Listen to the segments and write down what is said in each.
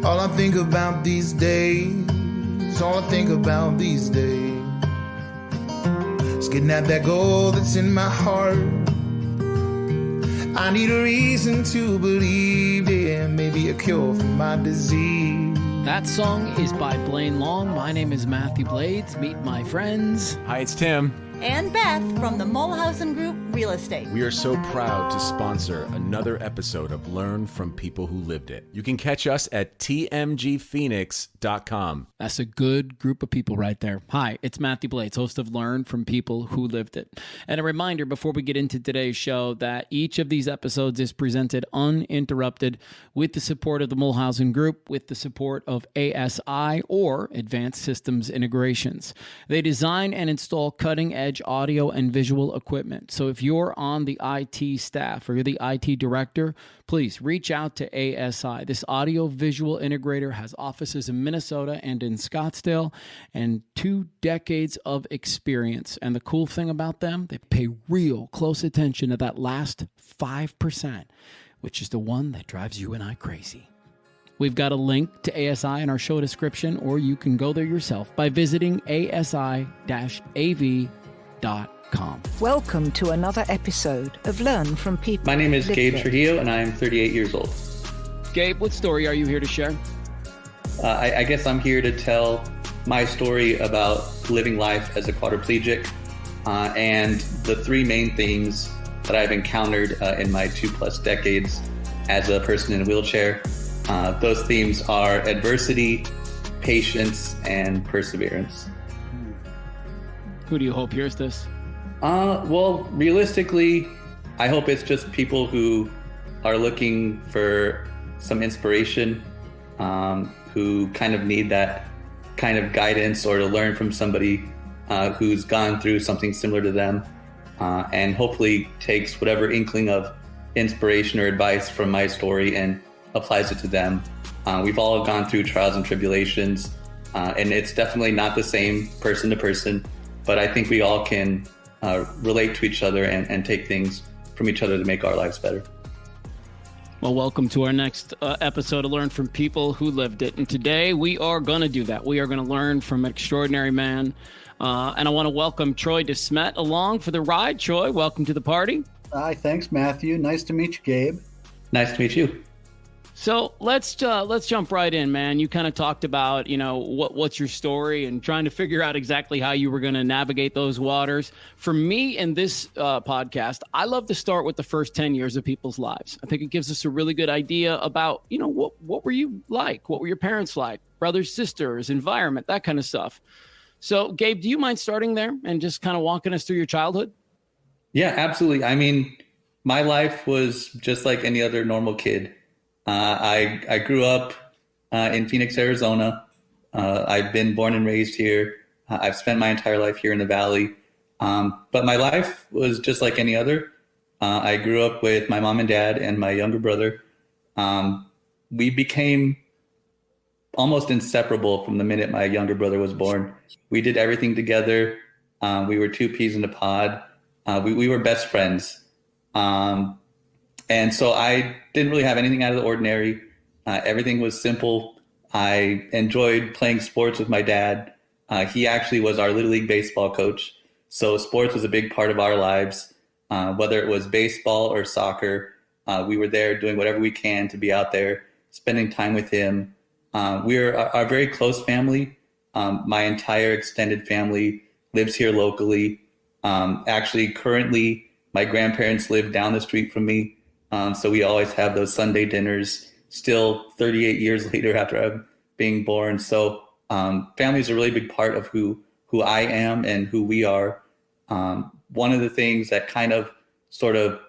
All I think about these days, all I think about these days is getting at that goal that's in my heart. I need a reason to believe, yeah, maybe a cure for my disease. That song is by Blaine Long. My name is Matthew Blades. Meet my friends. Hi, it's Tim. And Beth from the Mulhausen Group Real Estate. We are so proud to sponsor another episode of Learn from People Who Lived It. You can catch us at tmgphoenix.com. That's a good group of people right there. Hi, it's Matthew Blades, host of Learn from People Who Lived It. And a reminder before we get into today's show that each of these episodes is presented uninterrupted with the support of the Mulhausen Group, with the support of ASI or Advanced Systems Integrations. They design and install cutting-edge audio and visual equipment. So if you're on the IT staff or you're the IT director, please reach out to ASI. This audio visual integrator has offices in Minnesota and in Scottsdale and 2 decades of experience. And the cool thing about them, they pay real close attention to that last 5%, which is the one that drives you and I crazy. We've got a link to ASI in our show description, or you can go there yourself by visiting asi-av.com. Welcome to another episode of Learn from People. My name is Gabe Trujillo, and I am 38 years old. Gabe, what story are you here to share? I guess I'm here to tell my story about living life as a quadriplegic and the 3 main things that I've encountered in my 2+ decades as a person in a wheelchair. Those themes are adversity, patience, and perseverance. Who do you hope hears this? Well, realistically, I hope it's just people who are looking for some inspiration, who kind of need that kind of guidance or to learn from somebody who's gone through something similar to them, and hopefully takes whatever inkling of inspiration or advice from my story and applies it to them. We've all gone through trials and tribulations, and it's definitely not the same person to person. But I think we all can relate to each other and take things from each other to make our lives better. Well, welcome to our next episode of Learn from People Who Lived It. And today we are going to do that. We are going to learn from an extraordinary man. And I want to welcome Troy DeSmet along for the ride. Troy, welcome to the party. Hi, thanks, Matthew. Nice to meet you, Gabe. Nice to meet you. So let's jump right in, man. You kind of talked about, what's your story and trying to figure out exactly how you were going to navigate those waters. For me in this podcast, I love to start with the first 10 years of people's lives. I think it gives us a really good idea about, what were you like? What were your parents like? Brothers, sisters, environment, that kind of stuff. So, Gabe, do you mind starting there and just kind of walking us through your childhood? Yeah, absolutely. I mean, my life was just like any other normal kid. I grew up in Phoenix, Arizona. I've been born and raised here. I've spent my entire life here in the Valley. But my life was just like any other. I grew up with my mom and dad and my younger brother. We became almost inseparable from the minute my younger brother was born. We did everything together. We were 2 peas in a pod. We were best friends. And so I didn't really have anything out of the ordinary. Everything was simple. I enjoyed playing sports with my dad. He actually was our Little League baseball coach. So sports was a big part of our lives. Whether it was baseball or soccer, we were there doing whatever we can to be out there, spending time with him. We're a very close family. My entire extended family lives here locally. Actually, currently, my grandparents live down the street from me. So we always have those Sunday dinners still 38 years later after being born. So family is a really big part of who I am and who we are. One of the things that kind of sort of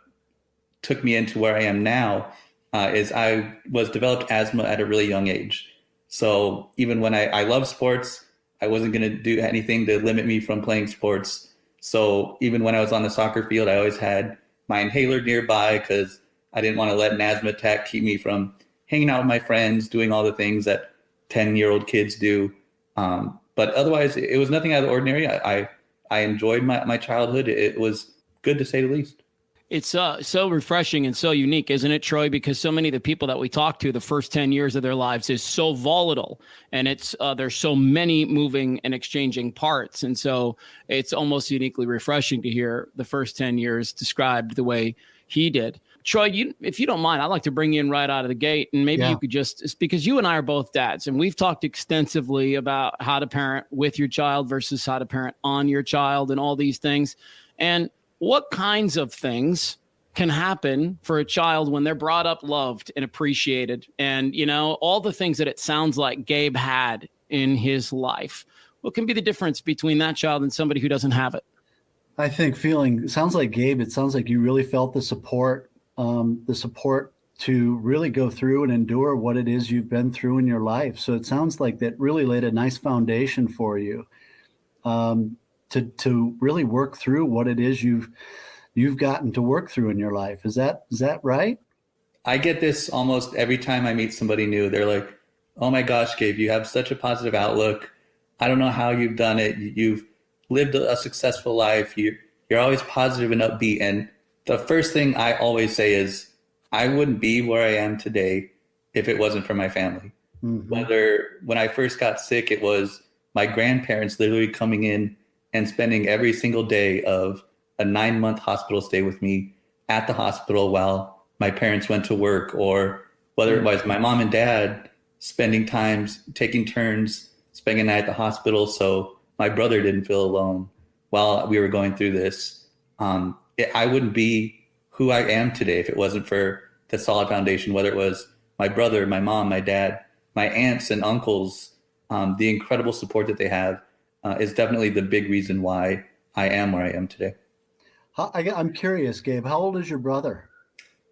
took me into where I am now is I was developed asthma at a really young age. So even when I love sports, I wasn't going to do anything to limit me from playing sports. So even when I was on the soccer field, I always had my inhaler nearby because I didn't want to let an asthma attack keep me from hanging out with my friends, doing all the things that 10-year-old kids do. But otherwise, it was nothing out of the ordinary. I enjoyed my childhood. It was good to say the least. It's so refreshing and so unique, isn't it, Troy? Because so many of the people that we talk to, the first 10 years of their lives is so volatile, and it's there's so many moving and exchanging parts. And so it's almost uniquely refreshing to hear the first 10 years described the way he did. Troy, if you don't mind, I'd like to bring you in right out of the gate, and maybe you could just, because you and I are both dads, and we've talked extensively about how to parent with your child versus how to parent on your child and all these things. And what kinds of things can happen for a child when they're brought up, loved, and appreciated? And, you know, all the things that it sounds like Gabe had in his life. What can be the difference between that child and somebody who doesn't have it? I think it sounds like Gabe, it sounds like you really felt the support to really go through and endure what it is you've been through in your life. So it sounds like that really laid a nice foundation for you. To really work through what it is you've gotten to work through in your life. Is that right? I get this almost every time I meet somebody new. They're like, "Oh my gosh, Gabe, you have such a positive outlook. I don't know how you've done it. You've lived a successful life. You're always positive and upbeat." And the first thing I always say is, I wouldn't be where I am today if it wasn't for my family. Mm-hmm. Whether when I first got sick, it was my grandparents literally coming in and spending every single day of a 9-month hospital stay with me at the hospital while my parents went to work, or whether it was my mom and dad spending times, taking turns, spending a night at the hospital so my brother didn't feel alone while we were going through this. I wouldn't be who I am today if it wasn't for the solid foundation, whether it was my brother, my mom, my dad, my aunts and uncles, the incredible support that they have. Is definitely the big reason why I am where I am today. I'm curious, Gabe, how old is your brother?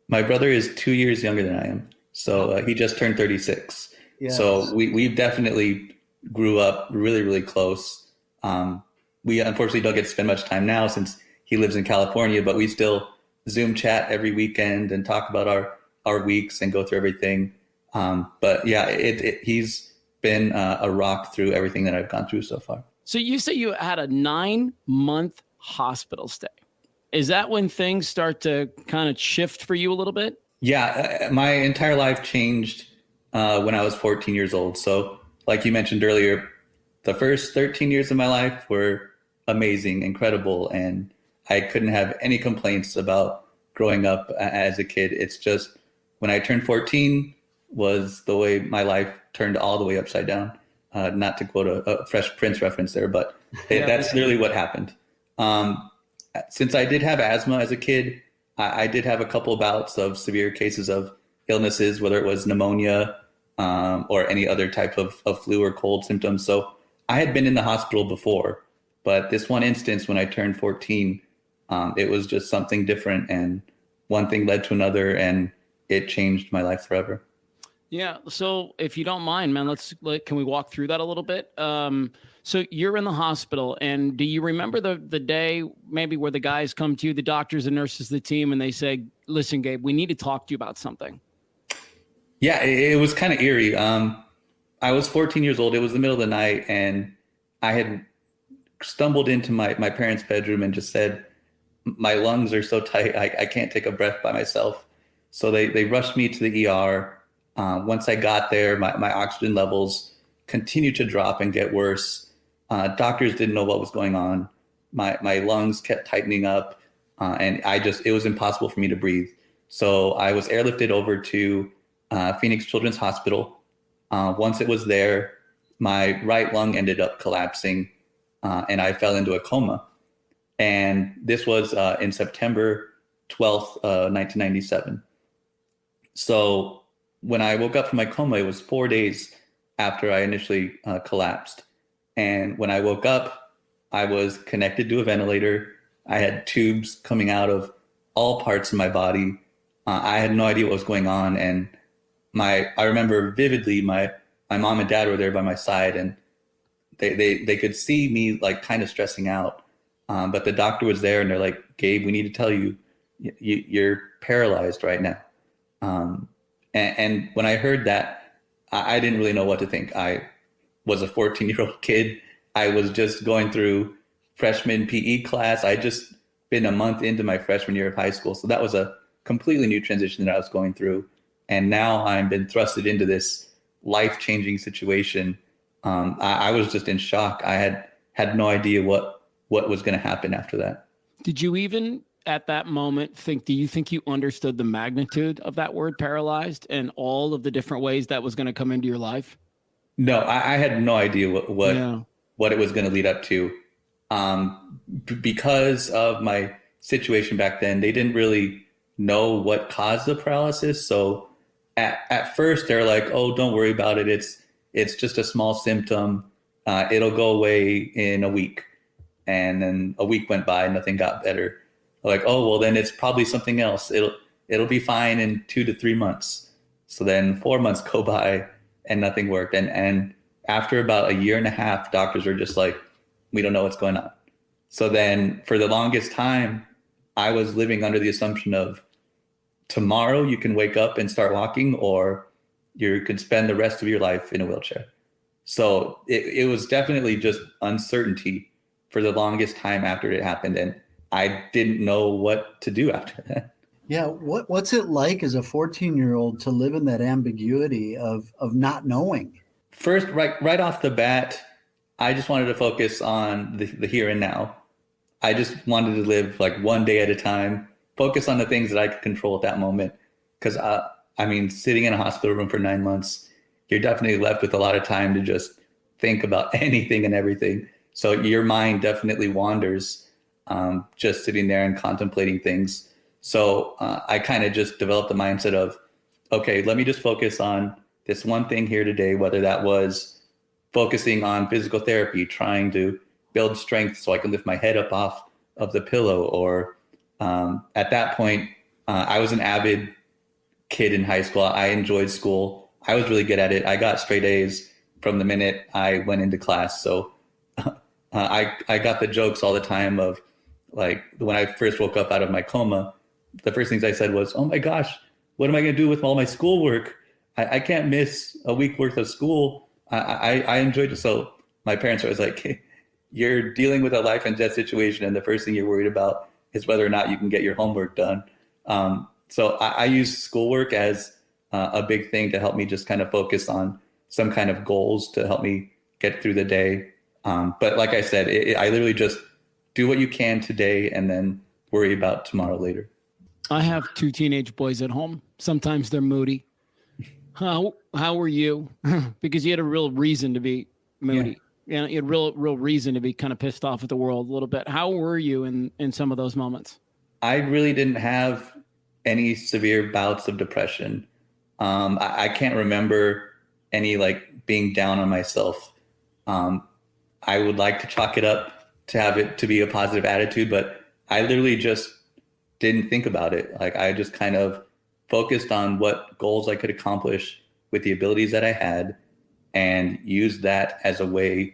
My brother is 2 years younger than I am. So he just turned 36. Yes. So we definitely grew up really, really close. We unfortunately don't get to spend much time now since he lives in California, but we still Zoom chat every weekend and talk about our weeks and go through everything. But yeah, he's been a rock through everything that I've gone through so far. So you say you had a 9-month hospital stay. Is that when things start to kind of shift for you a little bit? Yeah, my entire life changed when I was 14 years old. So like you mentioned earlier, the first 13 years of my life were amazing, incredible, and I couldn't have any complaints about growing up as a kid. It's just when I turned 14 was the way my life turned all the way upside down. Not to quote a Fresh Prince reference there, but that's literally what happened. Since I did have asthma as a kid, I did have a couple of bouts of severe cases of illnesses, whether it was pneumonia or any other type of flu or cold symptoms. So I had been in the hospital before, but this one instance when I turned 14, it was just something different, and one thing led to another, and it changed my life forever. Yeah. So if you don't mind, man, can we walk through that a little bit? So you're in the hospital, and do you remember the day maybe where the guys come to you, the doctors and nurses, the team, and they say, "Listen, Gabe, we need to talk to you about something"? Yeah, it was kind of eerie. I was 14 years old. It was the middle of the night, and I had stumbled into my parents' bedroom and just said, "My lungs are so tight, I can't take a breath by myself." So they rushed me to the ER. Once I got there, my oxygen levels continued to drop and get worse. Doctors didn't know what was going on. My lungs kept tightening up, and it was impossible for me to breathe. So I was airlifted over to Phoenix Children's Hospital. Once it was there, my right lung ended up collapsing, and I fell into a coma. And this was in September 12th, 1997. So when I woke up from my coma, it was 4 days after I initially collapsed. And when I woke up, I was connected to a ventilator. I had tubes coming out of all parts of my body. I had no idea what was going on. And I remember vividly, my mom and dad were there by my side, and they could see me like kind of stressing out. But the doctor was there, and they're like, "Gabe, we need to tell you, you're paralyzed right now." And when I heard that, I didn't really know what to think. I was a 14-year-old kid. I was just going through freshman PE class. been a month into my freshman year of high school. So that was a completely new transition that I was going through. And now I've been thrusted into this life-changing situation. I was just in shock. I had no idea what was going to happen after that. Did you even at that moment do you think you understood the magnitude of that word paralyzed and all of the different ways that was going to come into your life? No, I had no idea what it was going to lead up to. Because of my situation back then, they didn't really know what caused the paralysis. So at first they're like, oh, don't worry about it. It's just a small symptom. It'll go away in a week. And then a week went by and nothing got better. Like, oh, well, then it's probably something else. It'll be fine in 2 to 3 months. So then 4 months go by and nothing worked. And after about a year and a half, doctors were just like, we don't know what's going on. So then for the longest time, I was living under the assumption of tomorrow you can wake up and start walking, or you could spend the rest of your life in a wheelchair. So it was definitely just uncertainty for the longest time after it happened. And I didn't know what to do after that. Yeah. What's it like as a 14-year-old to live in that ambiguity of not knowing? First, right off the bat, I just wanted to focus on the here and now. I just wanted to live like one day at a time, focus on the things that I could control at that moment. Because, sitting in a hospital room for 9 months, you're definitely left with a lot of time to just think about anything and everything. So your mind definitely wanders just sitting there and contemplating things. So I kind of just developed the mindset of, okay, let me just focus on this one thing here today, whether that was focusing on physical therapy, trying to build strength so I can lift my head up off of the pillow. Or at that point, I was an avid kid in high school. I enjoyed school. I was really good at it. I got straight A's from the minute I went into class. So I got the jokes all the time of, like, when I first woke up out of my coma, the first things I said was, oh my gosh, what am I going to do with all my schoolwork? I can't miss a week worth of school. I enjoyed it. So my parents were always like, hey, you're dealing with a life and death situation, and the first thing you're worried about is whether or not you can get your homework done. So I use schoolwork as a big thing to help me just kind of focus on some kind of goals to help me get through the day. But like I said, I literally just do what you can today and then worry about tomorrow later. I have 2 teenage boys at home. Sometimes they're moody. How were you? Because you had a real reason to be moody. Yeah, you had real reason to be kind of pissed off at the world a little bit. How were you in some of those moments? I really didn't have any severe bouts of depression. I can't remember any like being down on myself. I would like to chalk it up to have it to be a positive attitude, but I literally just didn't think about it. Like, I just kind of focused on what goals I could accomplish with the abilities that I had and used that as a way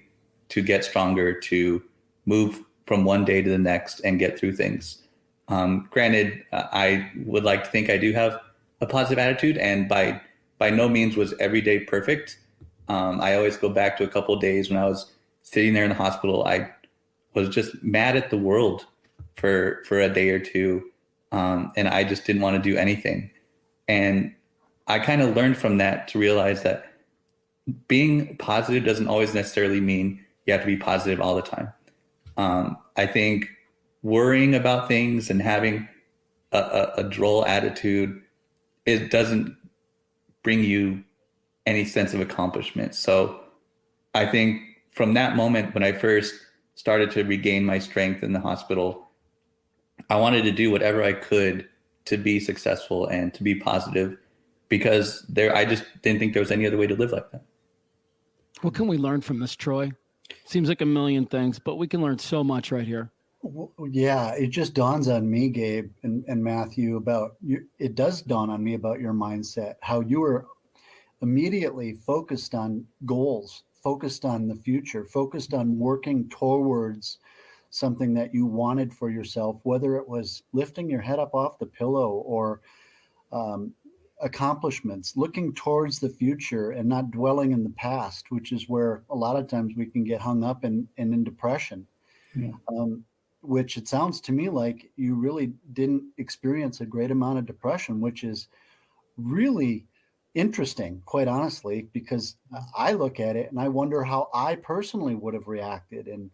to get stronger, to move from one day to the next and get through things. Granted, I would like to think I do have a positive attitude, and by no means was every day perfect. I always go back to a couple of days when I was sitting there in the hospital. I was just mad at the world for a day or two, and I just didn't want to do anything. And I kind of learned from that to realize that being positive doesn't always necessarily mean you have to be positive all the time. I think worrying about things and having a droll attitude, it doesn't bring you any sense of accomplishment. So I think from that moment, when I first started to regain my strength in the hospital, I wanted to do whatever I could to be successful and to be positive, because I just didn't think there was any other way to live like that. What can we learn from this, Troy? Seems like a million things, but we can learn so much right here. Yeah, it just dawns on me, Gabe and Matthew, it does dawn on me about your mindset, how you were immediately focused on goals, focused on the future, focused on working towards something that you wanted for yourself, whether it was lifting your head up off the pillow or accomplishments, looking towards the future and not dwelling in the past, which is where a lot of times we can get hung up in depression. Yeah. which it sounds to me like you really didn't experience a great amount of depression, which is really interesting, quite honestly, because I look at it and I wonder how I personally would have reacted and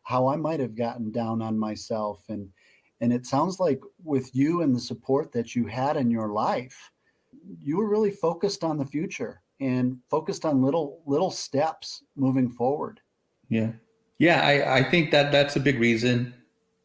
how I might have gotten down on myself. And it sounds like with you and the support that you had in your life, you were really focused on the future and focused on little steps moving forward. Yeah. I think that that's a big reason.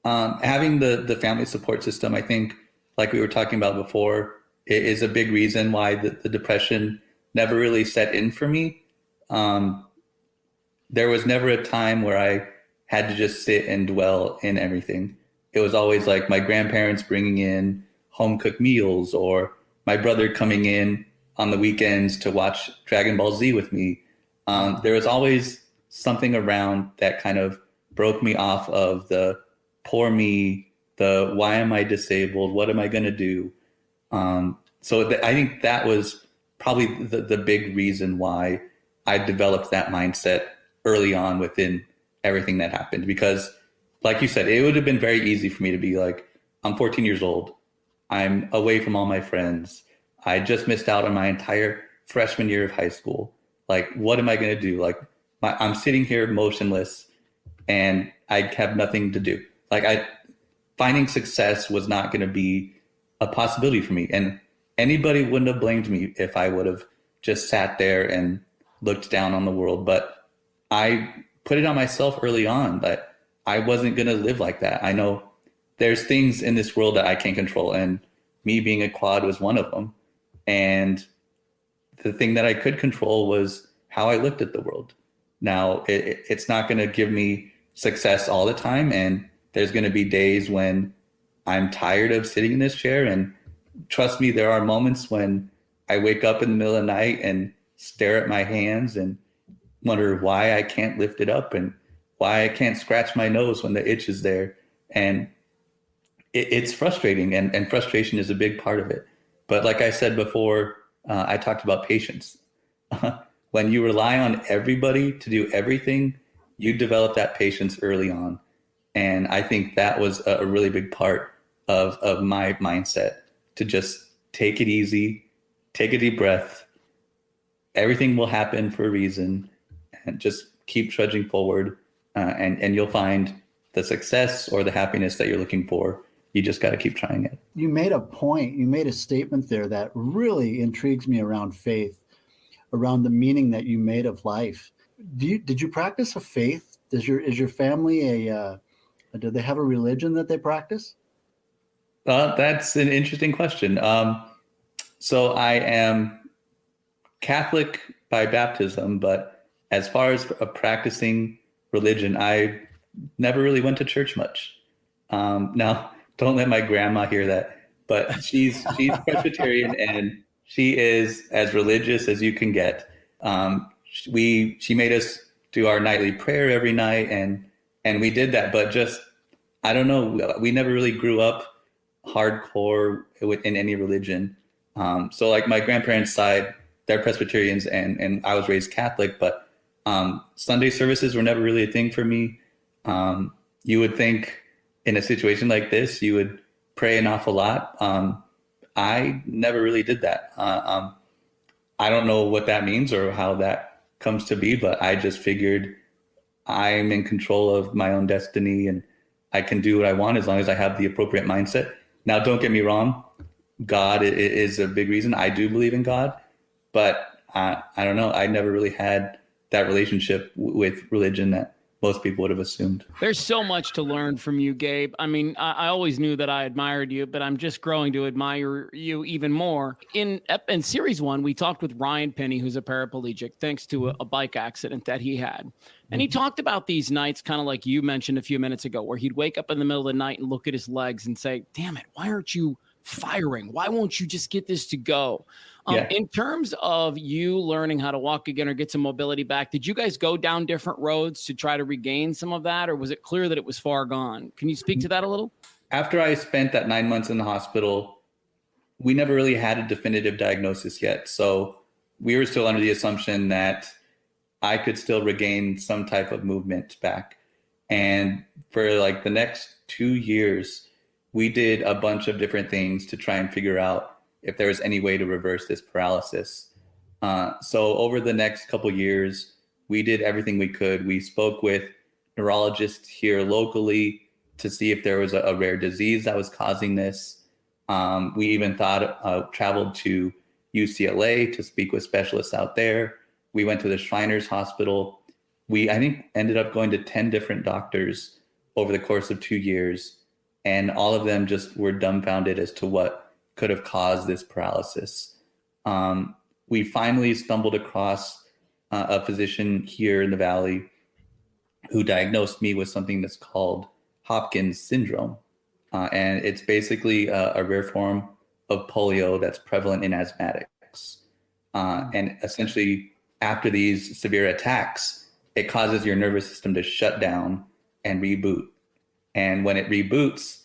Having the family support system, I think, like we were talking about before, is a big reason why the depression never really set in for me. There was never a time where I had to just sit and dwell in everything. It was always like my grandparents bringing in home cooked meals, or my brother coming in on the weekends to watch Dragon Ball Z with me. There was always something around that kind of broke me off of the poor me, the why am I disabled? What am I going to do? I think that was probably the big reason why I developed that mindset early on within everything that happened. Because like you said, it would have been very easy for me to be like, I'm 14 years old. I'm away from all my friends. I just missed out on my entire freshman year of high school. Like, what am I going to do? Like, I'm sitting here motionless and I have nothing to do. Like, finding success was not going to be a possibility for me. And anybody wouldn't have blamed me if I would have just sat there and looked down on the world. But I put it on myself early on that I wasn't going to live like that. I know there's things in this world that I can't control, and me being a quad was one of them. And the thing that I could control was how I looked at the world. Now, it's not going to give me success all the time. And there's going to be days when I'm tired of sitting in this chair. And trust me, there are moments when I wake up in the middle of the night and stare at my hands and wonder why I can't lift it up and why I can't scratch my nose when the itch is there. And it's frustrating, and frustration is a big part of it. But like I said before, I talked about patience. When you rely on everybody to do everything, you develop that patience early on. And I think that was a really big part of my mindset, to just take it easy, take a deep breath. Everything will happen for a reason, and just keep trudging forward. And you'll find the success or the happiness that you're looking for. You just got to keep trying it. You made a point, you made a statement there that really intrigues me around faith, around the meaning that you made of life. Did you practice a faith? Is your family do they have a religion that they practice? That's an interesting question. So I am Catholic by baptism, but as far as a practicing religion, I never really went to church much. Now, don't let my grandma hear that, but she's Presbyterian and she is as religious as you can get. She made us do our nightly prayer every night, and we did that, but just, I don't know, we never really grew up hardcore in any religion. So like my grandparents' side, they're Presbyterians and I was raised Catholic, but Sunday services were never really a thing for me. You would think in a situation like this, you would pray an awful lot. I never really did that. I don't know what that means or how that comes to be, but I just figured I'm in control of my own destiny and I can do what I want as long as I have the appropriate mindset. Now, don't get me wrong. God is a big reason. I do believe in God, but I don't know. I never really had that relationship with religion that most people would have assumed. There's so much to learn from you, Gabe. I mean, I always knew that I admired you, but I'm just growing to admire you even more. In series 1, we talked with Ryan Penny, who's a paraplegic, thanks to a bike accident that he had. And he talked about these nights, kind of like you mentioned a few minutes ago, where he'd wake up in the middle of the night and look at his legs and say, damn it, why aren't you firing? Why won't you just get this to go? In terms of you learning how to walk again or get some mobility back, did you guys go down different roads to try to regain some of that, or was it clear that it was far gone? Can you speak to that a little? After I spent that 9 months in the hospital, we never really had a definitive diagnosis yet. So we were still under the assumption that I could still regain some type of movement back. And for like the next 2 years, we did a bunch of different things to try and figure out if there was any way to reverse this paralysis. So over the next couple years, we did everything we could. We spoke with neurologists here locally to see if there was a rare disease that was causing this. We even traveled to UCLA to speak with specialists out there. We went to the Shriners Hospital. I think, ended up going to 10 different doctors over the course of 2 years. And all of them just were dumbfounded as to what could have caused this paralysis. We finally stumbled across a physician here in the Valley who diagnosed me with something that's called Hopkins syndrome. And it's basically a rare form of polio that's prevalent in asthmatics. And essentially, after these severe attacks, it causes your nervous system to shut down and reboot. And when it reboots,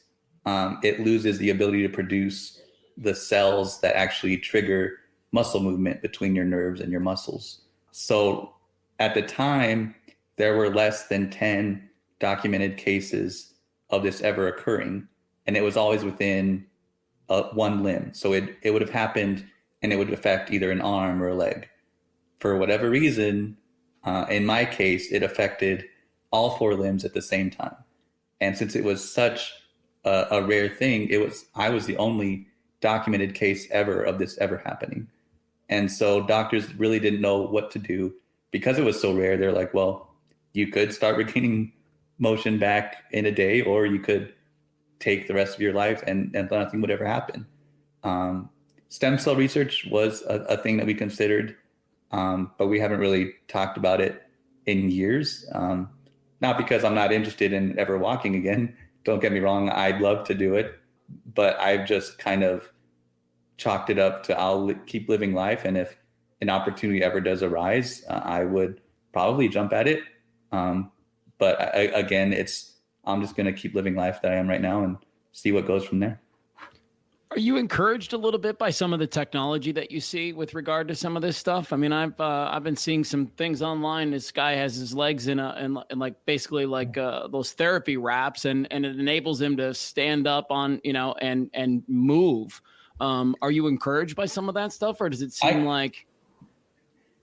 it loses the ability to produce the cells that actually trigger muscle movement between your nerves and your muscles. So at the time, there were less than 10 documented cases of this ever occurring. And it was always within one limb. So it would have happened and it would affect either an arm or a leg. For whatever reason, in my case, it affected all 4 limbs at the same time. And since it was such a rare thing, I was the only documented case ever of this ever happening. And so doctors really didn't know what to do because it was so rare. They're like, well, you could start regaining motion back in a day, or you could take the rest of your life and nothing would ever happen. Stem cell research was a thing that we considered, but we haven't really talked about it in years. Not because I'm not interested in ever walking again. Don't get me wrong. I'd love to do it, but I've just kind of chalked it up to I'll keep living life. And if an opportunity ever does arise, I would probably jump at it. But again, I'm just going to keep living life that I am right now and see what goes from there. Are you encouraged a little bit by some of the technology that you see with regard to some of this stuff? I mean, I've been seeing some things online. This guy has his legs in like basically like those therapy wraps, and it enables him to stand up on, and move. Are you encouraged by some of that stuff, or does it seem like?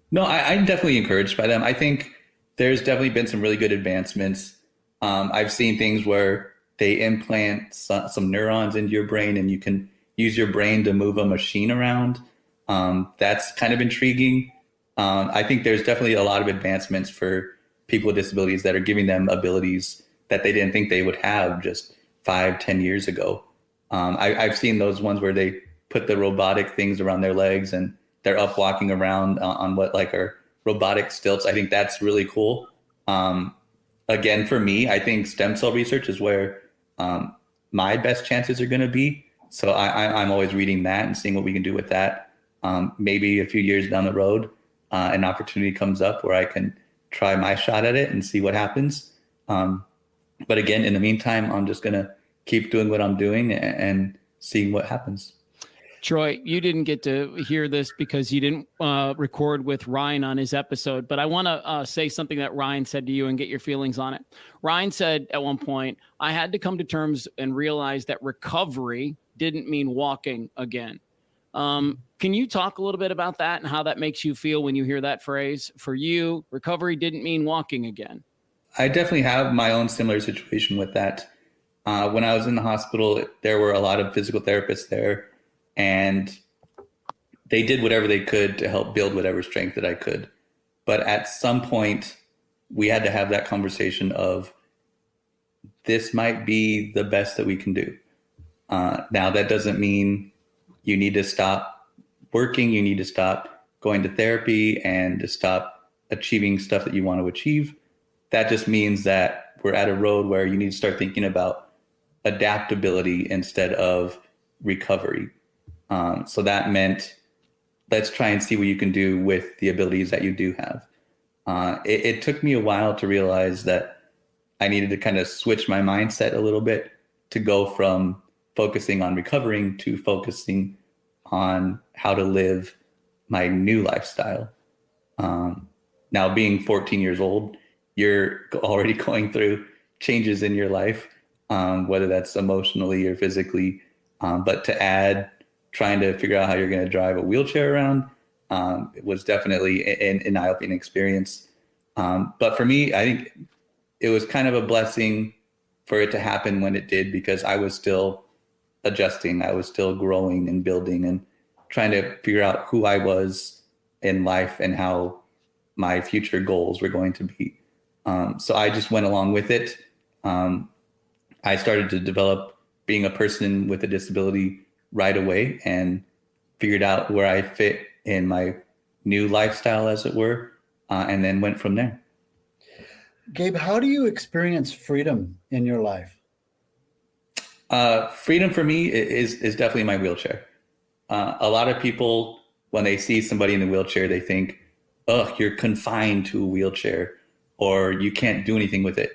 No, I'm definitely encouraged by them. I think there's definitely been some really good advancements. I've seen things where they implant some neurons into your brain and you can use your brain to move a machine around. That's kind of intriguing. I think there's definitely a lot of advancements for people with disabilities that are giving them abilities that they didn't think they would have just 5-10 years ago. I've seen those ones where they put the robotic things around their legs and they're up walking around on what like are robotic stilts. I think that's really cool. Again, for me, I think stem cell research is where my best chances are going to be. So I'm always reading that and seeing what we can do with that. Maybe a few years down the road, an opportunity comes up where I can try my shot at it and see what happens. But again, in the meantime, I'm just going to keep doing what I'm doing and seeing what happens. Troy, you didn't get to hear this because you didn't record with Ryan on his episode, but I want to say something that Ryan said to you and get your feelings on it. Ryan said at one point, I had to come to terms and realize that recovery didn't mean walking again. Can you talk a little bit about that and how that makes you feel when you hear that phrase? For you, recovery didn't mean walking again. I definitely have my own similar situation with that. When I was in the hospital, there were a lot of physical therapists there, and they did whatever they could to help build whatever strength that I could. But at some point, we had to have that conversation of, this might be the best that we can do. Now, that doesn't mean you need to stop working. You need to stop going to therapy and to stop achieving stuff that you want to achieve. That just means that we're at a road where you need to start thinking about adaptability instead of recovery. So that meant, let's try and see what you can do with the abilities that you do have. It took me a while to realize that I needed to kind of switch my mindset a little bit to go from focusing on recovering to focusing on how to live my new lifestyle. Now, being 14 years old, you're already going through changes in your life, whether that's emotionally or physically. But to add trying to figure out how you're going to drive a wheelchair around, it was definitely an eye-opening experience. But for me, I think it was kind of a blessing for it to happen when it did, because I was still adjusting. I was still growing and building and trying to figure out who I was in life and how my future goals were going to be. So I just went along with it. I started to develop being a person with a disability right away and figured out where I fit in my new lifestyle, as it were, and then went from there. Gabe, how do you experience freedom in your life? Freedom for me is definitely my wheelchair. A lot of people, when they see somebody in a wheelchair, they think, oh, you're confined to a wheelchair or you can't do anything with it.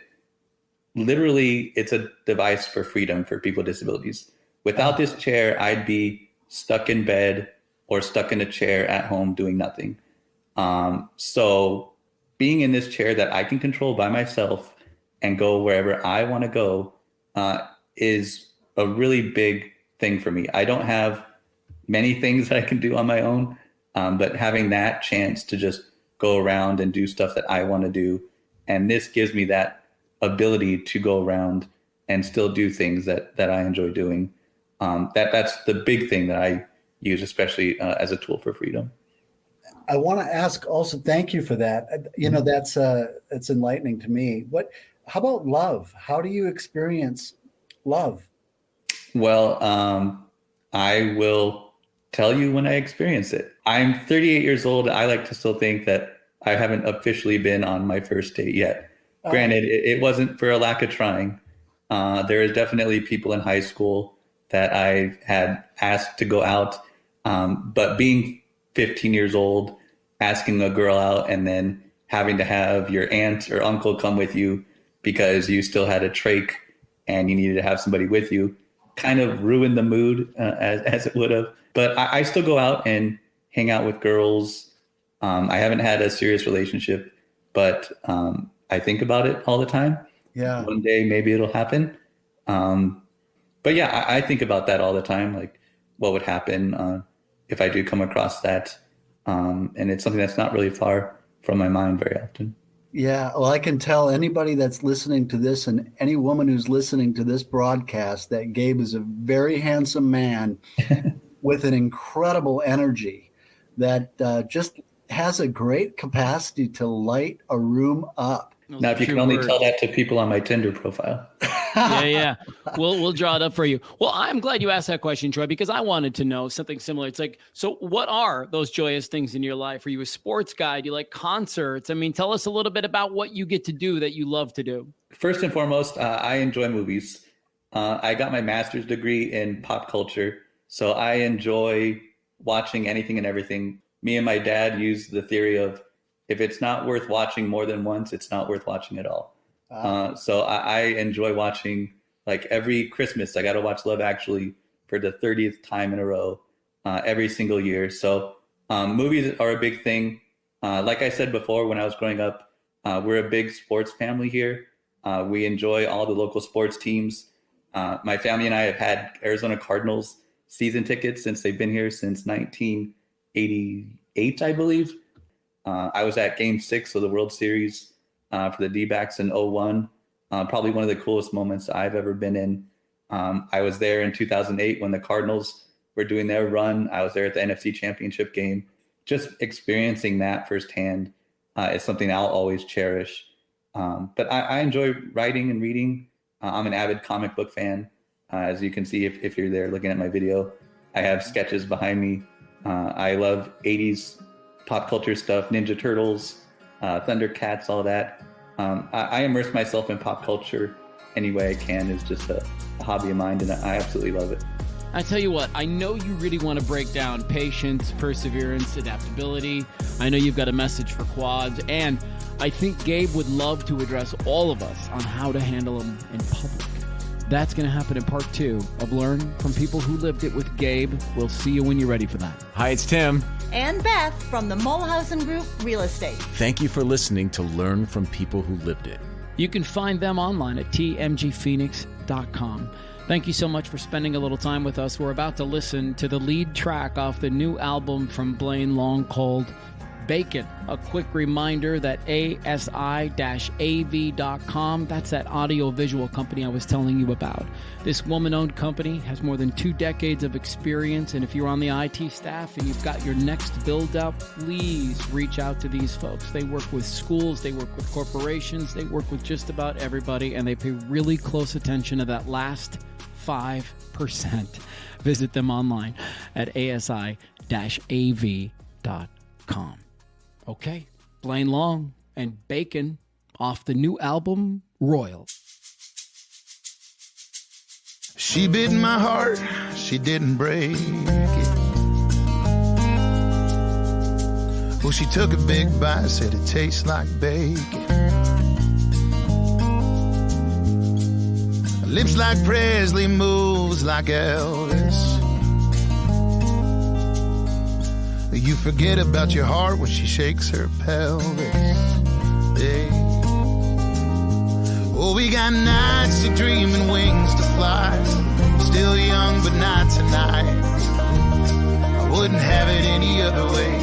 Literally, it's a device for freedom for people with disabilities. Without this chair, I'd be stuck in bed or stuck in a chair at home doing nothing. So being in this chair that I can control by myself and go wherever I want to go is a really big thing for me. I don't have many things that I can do on my own, but having that chance to just go around and do stuff that I want to do, and this gives me that ability to go around and still do things that I enjoy doing. That's the big thing that I use, especially as a tool for freedom. I want to ask also, thank you for that. You know, that's enlightening to me. How about love? How do you experience love? Well, I will tell you when I experience it. I'm 38 years old. I like to still think that I haven't officially been on my first date yet. Granted, it wasn't for a lack of trying. There is definitely people in high school that I had asked to go out. But being 15 years old, asking a girl out and then having to have your aunt or uncle come with you because you still had a trach and you needed to have somebody with you kind of ruined the mood as it would have. But I still go out and hang out with girls. I haven't had a serious relationship, but I think about it all the time. Yeah. One day maybe it'll happen. But yeah, I think about that all the time. Like what would happen if I do come across that. And it's something that's not really far from my mind very often. Yeah. Well, I can tell anybody that's listening to this and any woman who's listening to this broadcast that Gabe is a very handsome man with an incredible energy that just has a great capacity to light a room up. Now, if you can only tell that to people on my Tinder profile. Yeah. We'll draw it up for you. Well, I'm glad you asked that question, Troy, because I wanted to know something similar. It's like, so what are those joyous things in your life? Are you a sports guy? Do you like concerts? I mean, tell us a little bit about what you get to do that you love to do. First and foremost, I enjoy movies. I got my master's degree in pop culture, so I enjoy watching anything and everything. Me and my dad use the theory of if it's not worth watching more than once, it's not worth watching at all. So I enjoy watching, like every Christmas, I got to watch Love Actually for the 30th time in a row, every single year. So movies are a big thing. Like I said before, when I was growing up, we're a big sports family here. We enjoy all the local sports teams. My family and I have had Arizona Cardinals season tickets since they've been here since 1988, I believe. I was at Game 6 of the World Series for the D-backs in 2001. Probably one of the coolest moments I've ever been in. I was there in 2008 when the Cardinals were doing their run. I was there at the NFC Championship game. Just experiencing that firsthand is something I'll always cherish. But I enjoy writing and reading. I'm an avid comic book fan. As you can see, if you're there looking at my video, I have sketches behind me. I love 80s pop culture stuff, Ninja Turtles, Thundercats, all that. I immerse myself in pop culture any way I can. It's just a hobby of mine, and I absolutely love it. I tell you what, I know you really want to break down patience, perseverance, adaptability. I know you've got a message for quads, and I think Gabe would love to address all of us on how to handle them in public. That's going to happen in part 2 of Learn from People Who Lived It with Gabe. We'll see you when you're ready for that. Hi, it's Tim. And Beth from the Mulhausen Group Real Estate. Thank you for listening to Learn from People Who Lived It. You can find them online at tmgphoenix.com. Thank you so much for spending a little time with us. We're about to listen to the lead track off the new album from Blaine Long called Bacon. A quick reminder that asi-av.com, that's that audio-visual company I was telling you about. This woman-owned company has more than 2 decades of experience, and if you're on the IT staff and you've got your next build-out, please reach out to these folks. They work with schools, they work with corporations, they work with just about everybody, and they pay really close attention to that last 5%. Visit them online at asi-av.com. Okay, Blaine Long and Bacon off the new album, Royal. She bit my heart, she didn't break it. Well, she took a big bite, said it tastes like bacon. Lips like Presley, moves like Elvis. You forget about your heart when she shakes her pelvis. Hey. Oh, we got nights to dream and wings to fly. Still young, but not tonight. I wouldn't have it any other way.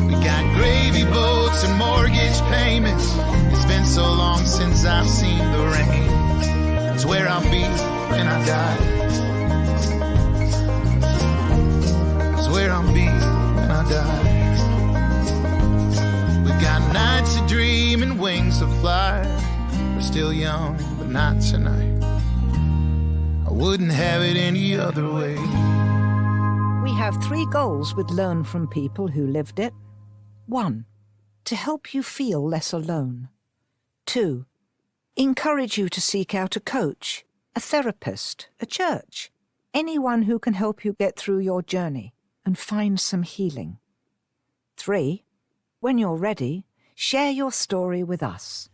We got gravy boats and mortgage payments. It's been so long since I've seen the rain. It's where I'll be when I die. Where I'll be when I die. We got nights to dream and wings to fly. We're still young, but not tonight. I wouldn't have it any other way. We have 3 goals with Learn from People Who Lived It. 1. To help you feel less alone. 2. Encourage you to seek out a coach, a therapist, a church, anyone who can help you get through your journey and find some healing. 3. When you're ready, share your story with us.